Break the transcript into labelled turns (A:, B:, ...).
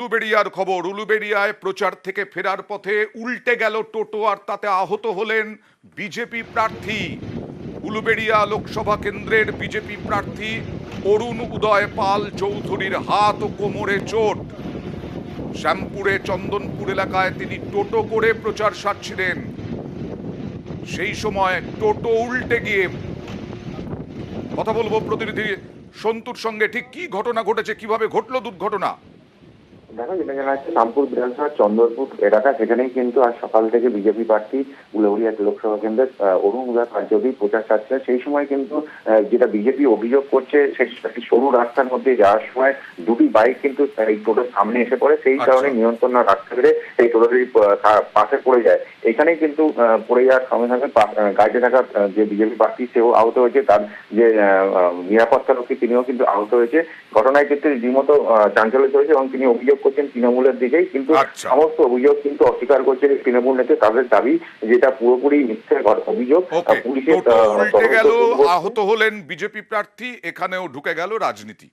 A: উলুবেড়িয়ার খবর। উলুবেড়িয়ায় প্রচার থেকে ফেরার পথে উল্টে গেল টোটো, আর তাতে আহত হলেন বিজেপি প্রার্থী। উলুবেড়িয়া লোকসভা কেন্দ্রের বিজেপি প্রার্থী অরুণ উদয় পাল চৌধুরীর হাত ও কোমরে চোট। শ্যামপুরে চন্দনপুর এলাকায় তিনি টোটো করে প্রচার সারছিলেন, সেই সময় টোটো উল্টে গিয়ে, কথা বলবো প্রতিনিধি সন্তুর সঙ্গে, ঠিক কি ঘটনা ঘটেছে, কিভাবে ঘটলো দুর্ঘটনা?
B: দেখো, যেটা জানা যাচ্ছে রামপুর বিধানসভার চন্দ্রপুর এলাকা, সেখানেই কিন্তু আজ সকাল থেকে বিজেপি প্রার্থী উলুবেড়িয়া লোকসভা কেন্দ্রের অরুণ উদয় পাল চৌধুরী প্রচার চাচ্ছে। সেই সময় কিন্তু যেটা বিজেপি অভিযোগ করছে, একটি সরু রাস্তার মধ্যে যাওয়ার সময় দুটি বাইক কিন্তু এই টোটোর সামনে এসে পড়ে। সেই কারণে নিয়ন্ত্রণ না রাখতে পেরে এই টোটোটি পাশে পড়ে যায়। এখানেই কিন্তু পড়ে যাওয়ার সঙ্গে সঙ্গে গাড়িতে থাকা যে বিজেপি প্রার্থী সেও আহত হয়েছে, তার যে নিরাপত্তা রক্ষী তিনিও কিন্তু আহত হয়েছে। ঘটনায় কিন্তু রীতিমতো চাঞ্চল্য চলেছে এবং তিনি অভিযোগ করছেন তৃণমূলের দিকেই, কিন্তু সমস্ত অভিযোগ কিন্তু অস্বীকার করছে তৃণমূল নেতা। তাদের দাবি যেটা পুরোপুরি মিথ্যে অভিযোগ।
A: পুলিশের আহত হলেন বিজেপি প্রার্থী, এখানেও ঢুকে গেল রাজনীতি।